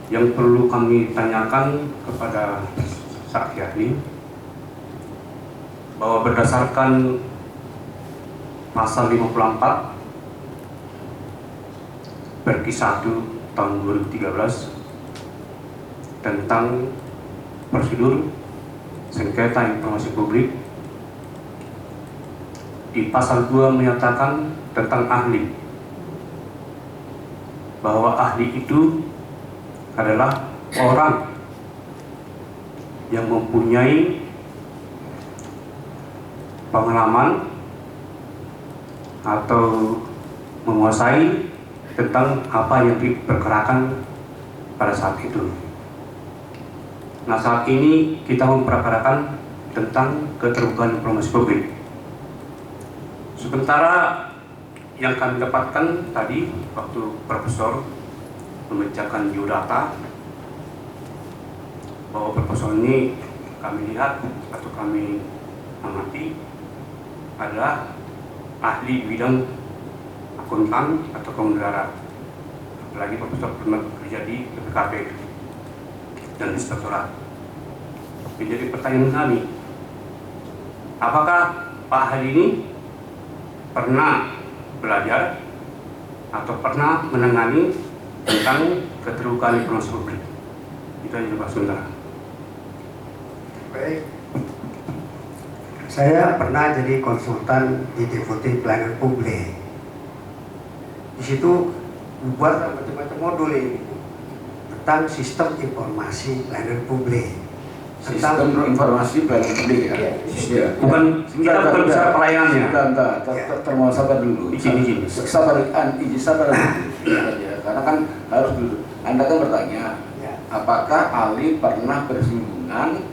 yang perlu kami tanyakan kepada saksi ahli bahwa berdasarkan pasal 54 Perki 1 tahun 2013 tentang prosedur sengketa informasi publik, di pasal 2 menyatakan tentang ahli, bahwa ahli itu adalah orang yang mempunyai pengalaman atau menguasai tentang apa yang diperkarakan pada saat itu. Nah, saat ini kita memperkarakan tentang keterbukaan informasi publik. Sementara yang kami dapatkan tadi waktu Profesor memecahkan biodata, bahwa Profesor ini kami lihat atau kami amati adalah ahli bidang akuntan atau kemendarat, apalagi Profesor pernah bekerja di BPKP dan inspektorat. Jadi pertanyaan kami, apakah Pak ahli ini pernah belajar atau pernah menangani tentang keterbukaan informasi publik? Itu aja Pak Sundara. Baik, saya pernah jadi konsultan di Deputi Pelayanan Publik. Di situ dibuat macam-macam modul ini tentang sistem informasi pelayanan publik. Sistem informasi pelayanan publik ya. Ya. Bukan, kita bukan bicara pelayanannya. Termohon sabar dulu. Izin. Sabar dulu. Ya, karena kan harus dulu. Anda kan bertanya, apakah ahli pernah bersinggungan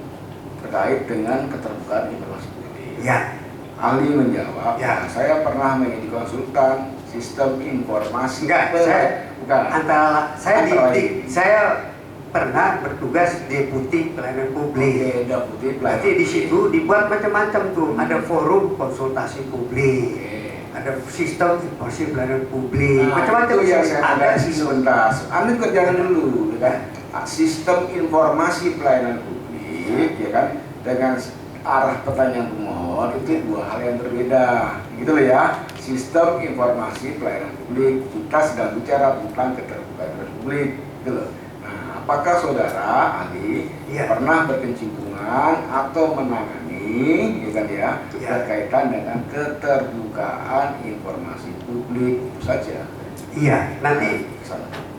terkait dengan keterbukaan informasi publik? Ya. Ahli menjawab, Ya. Saya pernah menjadi konsultan sistem informasi. Bukan. Saya pernah bertugas Deputi Pelayanan Publik. Deputi Berarti di situ dibuat macam-macam tuh. Ada forum konsultasi publik, ada sistem informasi pelayanan publik, macam-macam. Itu yang saya ada sebentar. Anda kerjakan dulu, ya kan? Sistem informasi pelayanan publik, ya kan? Dengan arah pertanyaan pemohon itu dua hal yang berbeda, gitu loh ya. Sistem informasi pelayanan publik, kita sedang bicara tentang keterbukaan publik, gitu loh. Nah, apakah saudara ahli pernah berkecimpungan atau menangani, ya kan ya, berkaitan dengan keterbukaan informasi publik, itu saja. Iya, nanti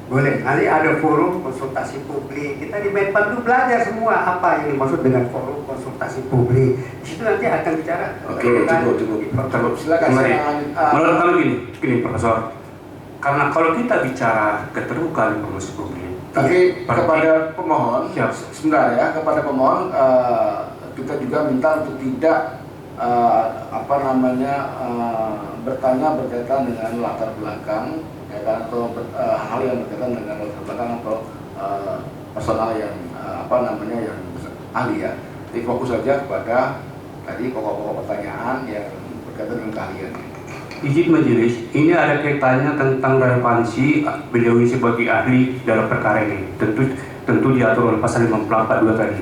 boleh. Nanti ada forum konsultasi publik. Kita di Menpan itu belajar semua apa yang dimaksud dengan forum konsultasi publik. Di situ nanti akan bicara. Oke, cukup. Silakan. Menurut kami gini Profesor, karena kalau kita bicara keterbukaan informasi publik, tapi kepada pemohon, siap. sebentar ya, kepada pemohon kita juga minta untuk tidak bertanya berkaitan dengan latar belakang, ya kan, atau hal yang berkaitan dengan latar belakang atau personal yang yang ahli ya. Jadi fokus saja kepada tadi pokok-pokok pertanyaan yang berkaitan dengan keahlian. Izin majelis, ini ada kaitannya tentang relevansi beliau ini sebagai ahli dalam perkara ini. Tentu diatur oleh pasal 54(2) tadi.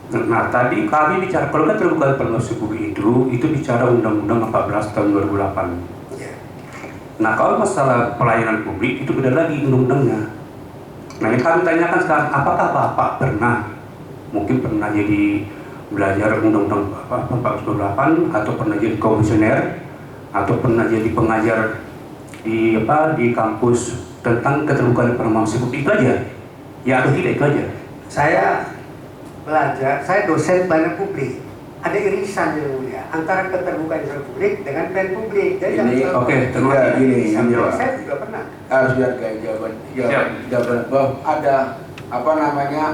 Nah, tadi kami bicara kalau keterbukaan informasi publik itu bicara Undang-Undang 14 tahun 2008. Nah, kalau masalah pelayanan publik itu beda lagi undang-undangnya. Nah, yang kami tanyakan sekarang, apakah Bapak mungkin pernah jadi belajar Undang-Undang 14 atau pernah jadi komisioner atau pernah jadi pengajar di kampus tentang keterbukaan informasi publik, itu aja? Ya atau tidak, itu aja? Saya belajar, saya dosen pelayanan publik. Ada irisan ya antara keterbukaan informasi publik dengan pelayanan publik. Jadi saya juga pernah. Harus biar kayak jawaban bahwa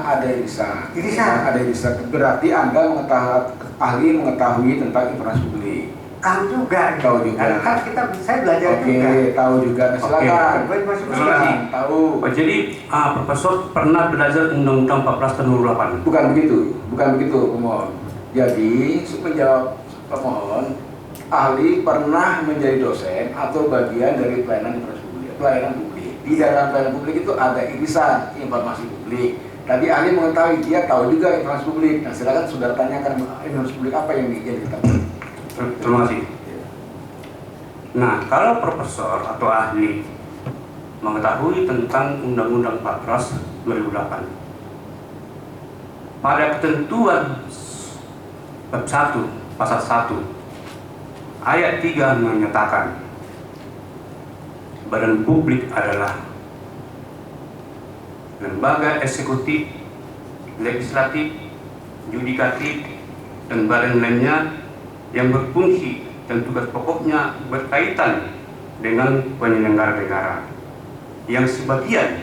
ada irisan. Ada irisan. Berarti Anda ahli mengetahui tentang informasi publik. Tahu juga. Kan saya belajar juga. Tahu juga. Silakan. Tahu. Jadi Profesor pernah belajar Undang-Undang 14 tahun 2008. Bukan begitu pemohon. Jadi menjawab pemohon, ahli pernah menjadi dosen atau bagian dari pelayanan informasi publik, pelayanan publik. di dalam pelayanan publik itu ada irisan informasi publik. Tadi ahli mengetahui, dia tahu juga informasi publik. Nah, silakan saudara tanyakan informasi publik apa yang diketahui. Terima kasih. Nah, kalau profesor atau ahli mengetahui tentang Undang-Undang 14 2008, pada ketentuan bab 1 pasal 1 ayat 3 menyatakan badan publik adalah lembaga eksekutif, legislatif, yudikatif, dan badan lainnya yang berfungsi dan tugas pokoknya berkaitan dengan penyelenggara negara yang sebagian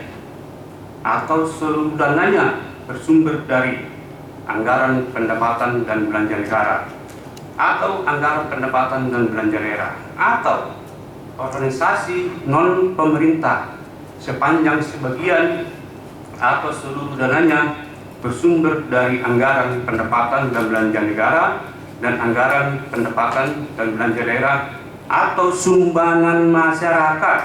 atau seluruh dananya bersumber dari anggaran pendapatan dan belanja negara atau anggaran pendapatan dan belanja daerah atau organisasi non pemerintah sepanjang sebagian atau seluruh dananya bersumber dari anggaran pendapatan dan belanja negara dan anggaran pendapatan dan belanja daerah atau sumbangan masyarakat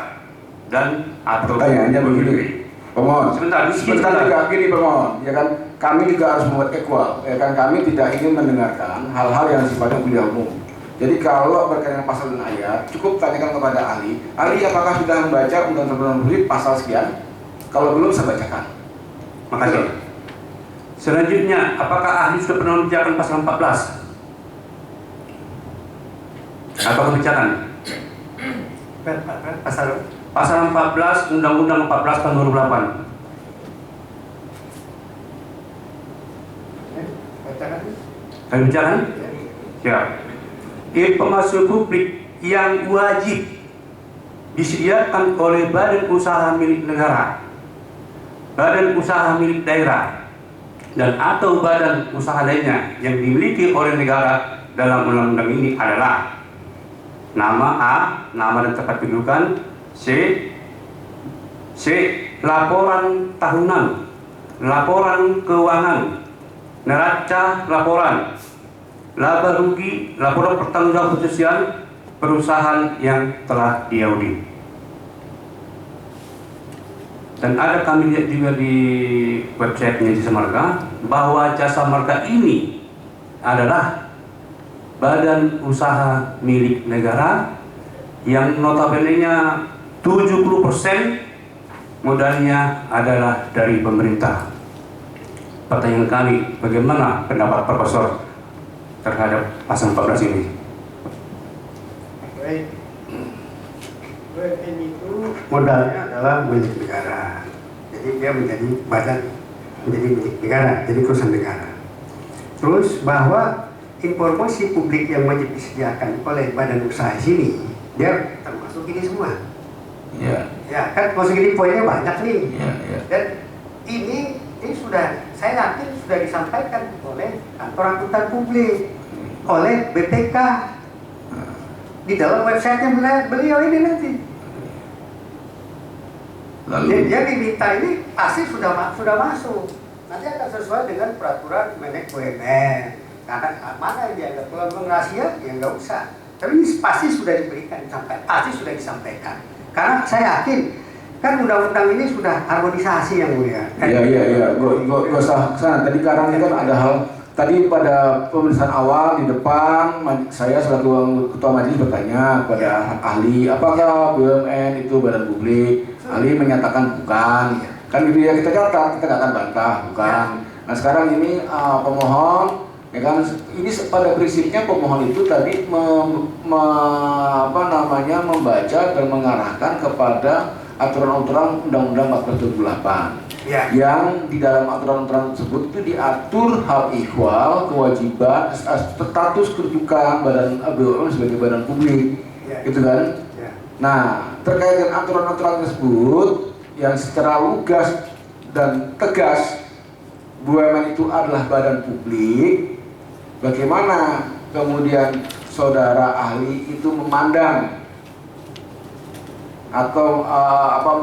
dan atau Pertanyaannya begini, pemohon. sebentar juga gini pemohon, ya kan? Kami juga harus membuat equal, ya kan? Kami tidak ingin mendengarkan hal-hal yang sifatnya kuliah umum. Jadi kalau berkaitan dengan pasal dan ayat, cukup tanyakan kepada ahli. Ahli apakah sudah membaca Undang-Undang Publik pasal sekian? Kalau belum, saya bacakan. Makasih. Selanjutnya, apakah ahli sudah pernah membicarakan pasal 14? Atau kebijakan? Pasal 14 Undang-Undang 14 tahun 2008. Kami bicara? Ya. Informasi publik yang wajib disediakan oleh badan usaha milik negara, badan usaha milik daerah, dan atau badan usaha lainnya yang dimiliki oleh negara dalam undang-undang ini adalah nama A, nama dan tempat kedudukan, C, laporan tahunan, laporan keuangan, neraca laporan, laba rugi, laporan pertanggungjawaban sosial perusahaan yang telah diaudit. Dan ada kami lihat juga di websitenya Jasa Marga bahwa Jasa Marga ini adalah badan usaha milik negara yang notabene-nya 70% modalnya adalah dari pemerintah. Pertanyaan kami, bagaimana pendapat Profesor terhadap pasal 14 ini? Baik. BUMN itu modalnya adalah milik negara. Jadi dia menjadi badan, menjadi milik negara, jadi perusahaan negara. Terus bahwa informasi publik yang wajib disediakan oleh badan usaha sini, dia termasuk ini semua. Ya. Ya kan, masuk ini poinnya banyak nih. Ya. Dan ini sudah, saya yakin sudah disampaikan oleh kantor akuntan publik, oleh BPK di dalam websitenya beliau ini nanti. Lalu Dia diminta ini pasti sudah masuk. Nanti akan sesuai dengan peraturan Menek BUMN. Nah, mana yang dianggap kalau rahasia ya nggak usah. Tapi ini pasti sudah diberikan, pasti sudah disampaikan. Karena saya yakin kan undang-undang ini sudah harmonisasi yang mulia. Iya. Gak usah kesana. Tadi karena ini kan ada hal. Tadi pada pemeriksaan awal di depan, saya selaku ketua majelis bertanya kepada ahli, apakah BUMN itu badan publik? Ahli menyatakan bukan. Kan gitu ya, kita catat, kita nggak akan bantah, bukan. Nah sekarang ini pemohon, ya kan, ini pada prinsipnya pemohon itu tadi membaca dan mengarahkan kepada aturan-aturan Undang-Undang 14 2008. Ya. Yang di dalam aturan-aturan tersebut itu diatur hal ihwal, kewajiban, status kedudukan badan BUMN sebagai badan publik, gitu kan? Ya. Nah, terkait dengan aturan-aturan tersebut yang secara lugas dan tegas BUMN itu adalah badan publik, bagaimana kemudian saudara ahli itu memandang atau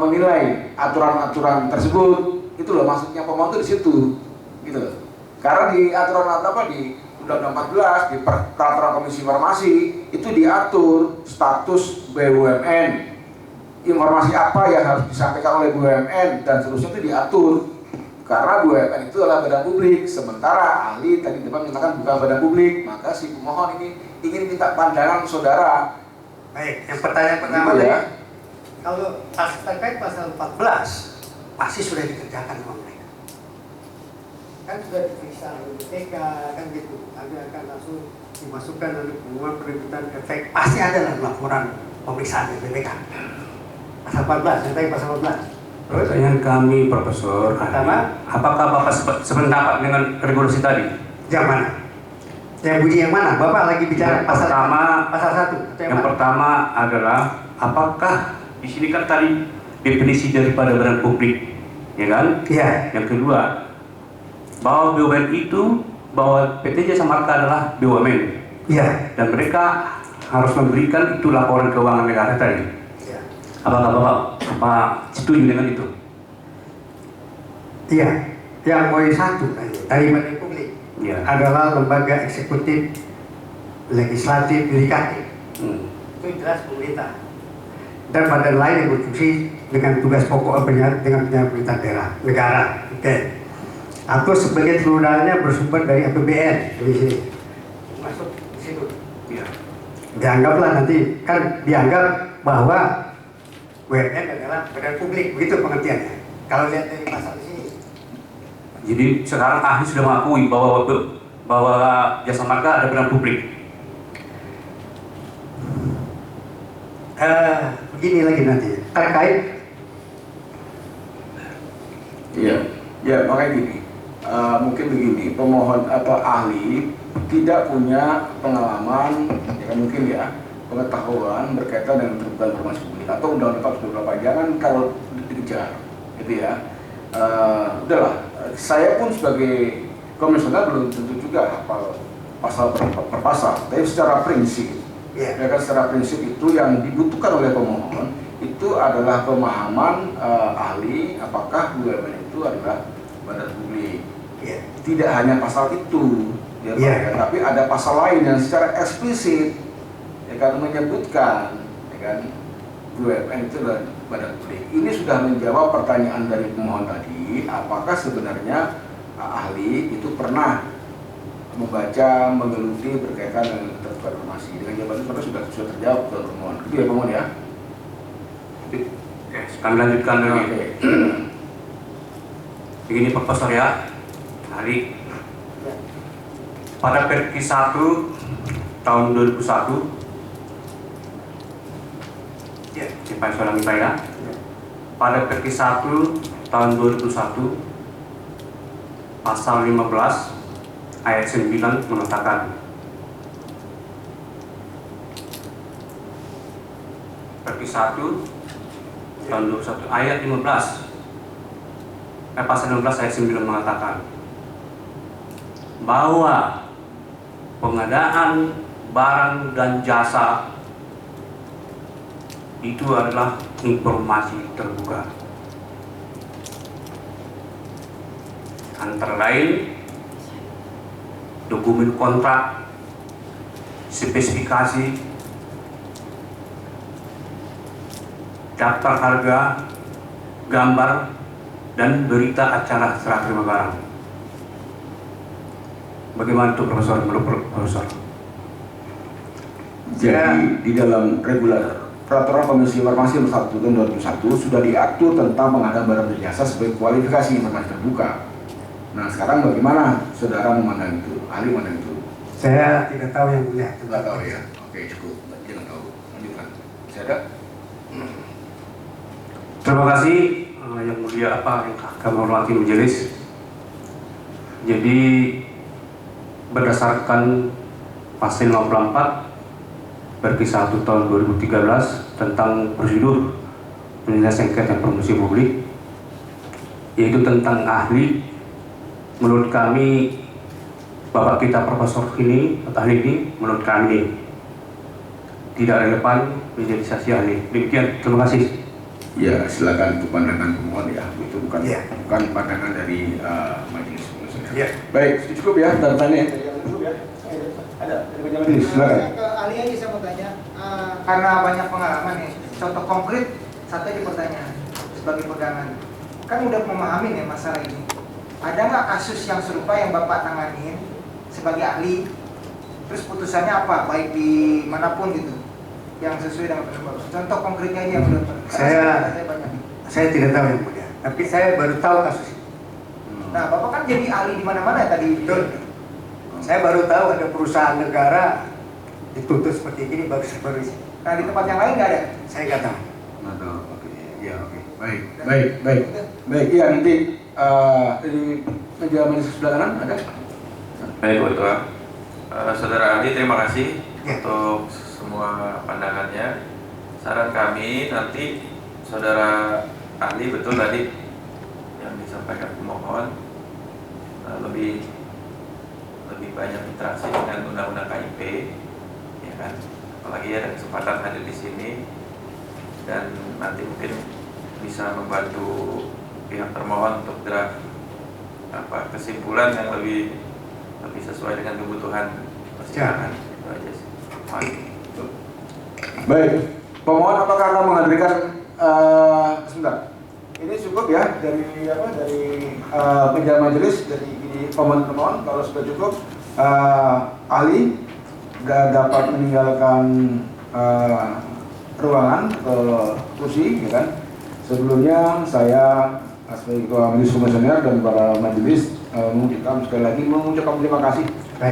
menilai aturan-aturan tersebut? Itu loh maksudnya pemohon itu di situ, gitu loh. Karena di aturan di Undang-Undang 14 di peraturan Komisi Informasi itu diatur status BUMN informasi apa yang harus disampaikan oleh BUMN dan seterusnya itu diatur. Karena BUMN itu adalah badan publik, sementara ahli tadi depan mengatakan bukan badan publik, maka si pemohon ini ingin minta pandangan saudara. Baik, yang pertanyaan pertama Gitu tadi, ya. kalau terkait pasal 14 pasti sudah dikerjakan sama mereka. Kan sudah diperiksa oleh BPK, kan gitu. Nanti akan langsung dimasukkan oleh pengumuman penerbitan efek. Pasti ada lah laporan pemeriksaan dari BPK. Pasal 14, yang tadi pasal 14. Terus Pertanyaan kami, Profesor, Pertama, apakah Bapak sependapat dengan regulasi tadi? yang mana? Yang bunyi yang mana? Bapak lagi bicara Yang pertama, pasal 1 atau yang pertama adalah apakah di sini kan tadi definisi daripada badan publik, ya kan? Iya. Yang kedua, bahwa BUMN itu, bahwa PT Jasa Marga adalah BUMN Iya. dan mereka harus memberikan itu laporan keuangan negara tadi. Iya. Apakah Bapak setuju dengan itu? Iya. Yang poin 1 tadi badan publik Iya. adalah lembaga eksekutif, legislatif, yudikatif. Itu jelas pemerintah. Dan badan lain yang berfungsi dengan tugas pokok dengan pemerintah daerah, negara. Oke. Atau sebagian seluruhnya bersumber dari APBN di sini. Masuk di situ. Iya. Dianggaplah nanti, kan dianggap bahwa BUMN adalah badan publik, begitu pengertiannya. Kalau lihat dari pasal di sini. Jadi sekarang ahli sudah mengakui bahwa Jasa Marga ada badan publik. Begini lagi nanti terkait. Iya, ya makanya gini, mungkin begini, pemohon atau ahli tidak punya pengalaman, ya kan mungkin ya, pengetahuan berkaitan dengan terbuka informasi publik atau undang-undang 48, jangan kalau dikejar, gitu ya. Udahlah, saya pun sebagai komisioner belum tentu juga hafal pasal per pasal, tapi secara prinsip, Ya. ya kan secara prinsip itu yang dibutuhkan oleh pemohon itu adalah pemahaman ahli apakah BUMN itu adalah badan publik. Ya. Tidak hanya pasal itu, ya, Pak, Ya. ya, tapi ada pasal lain yang secara eksplisit ya kan menyebutkan ya kan BUMN itu adalah badan publik. Ini sudah menjawab pertanyaan dari pemohon tadi, apakah sebenarnya ahli itu pernah membaca, menggeluti berkaitan dengan terbuka informasi. Dengan jawaban itu sudah terjawab ke pemohon. Itu ya pemohon ya. Oke, kami lanjutkan lagi. Oke. Begini Profesor ya, ahli. Pada Perki 1 tahun 2001, Ya. Pak Solangi Pak ya. Pada Perki 1 tahun 2001, pasal 15 ayat 9 mengatakan Perki 1 tahun 2001 ayat 15 pasal 15 ayat 9 mengatakan bahwa pengadaan barang dan jasa itu adalah informasi terbuka, antara lain dokumen kontrak, spesifikasi, daftar harga, gambar, dan berita acara serah terima barang. Bagaimana itu Profesor? Menurut Profesor? Jadi di dalam regular Peraturan Komisi Informasi Nomor 1 Tahun 2001 sudah diatur tentang pengadaan barang dan jasa sebagai kualifikasi informasi terbuka. Nah sekarang bagaimana saudara memandang itu? Ahli memandang itu? Saya tidak tahu yang mulia. Tidak tahu ya? Oke cukup, jangan tahu. Lanjutkan. Saya ada? Terima kasih yang mulia yang kami hormati majelis. Jadi berdasarkan pasal 54 Perki 1 tahun 2013 tentang prosedur penyelesaian sengketa promosi publik, yaitu tentang ahli, menurut kami Bapak kita Profesor ini atau ahli ini menurut kami tidak relevan menjadi saksi ahli. Demikian, terima kasih. Ya silakan, itu pandangan pemohon ya, itu bukan Ya. bukan pandangan dari majelis. Ya. Baik, cukup ya datanya. Cukup ya. Ada dari majelis, silakan. Ke ahli aja saya mau tanya, karena banyak pengalaman nih, contoh konkret satu aja pertanyaan sebagai pegangan. Kan udah memahami ya masalah ini. Ada nggak kasus yang serupa yang Bapak tanganin sebagai ahli? Terus putusannya apa? Baik di manapun gitu, yang sesuai dengan Bapak. Contoh konkretnya aja yang udah. Saya tidak tahu yang mulia, tapi saya baru tahu kasus ini. Nah, Bapak kan jadi ahli di mana-mana tadi. Betul. Saya baru tahu ada perusahaan negara dituntut seperti ini baru ini. Nah, di tempat yang lain nggak ada? Saya nggak tahu. Oke, ya oke. Baik. Iya nanti di meja majelis sebelah kanan ada. Baik, Bu Ketua. Saudara ahli, terima kasih Ya. untuk semua pandangannya. Saran kami nanti saudara ahli betul tadi yang disampaikan pemohon lebih banyak interaksi dengan undang-undang KIP, ya kan? Apalagi ada kesempatan hadir di sini dan nanti mungkin bisa membantu pihak termohon untuk draft kesimpulan yang lebih sesuai dengan kebutuhan persidangan. Itu aja sih. Baik, pemohon apakah akan menghadirkan sebentar? Ini cukup ya dari meja majelis dari pemohon. Kalau sudah cukup, ahli dapat meninggalkan ruangan ke kursi, ya kan? Sebelumnya saya sebagai ketua majelis komisioner dan para majelis mengucapkan sekali lagi terima kasih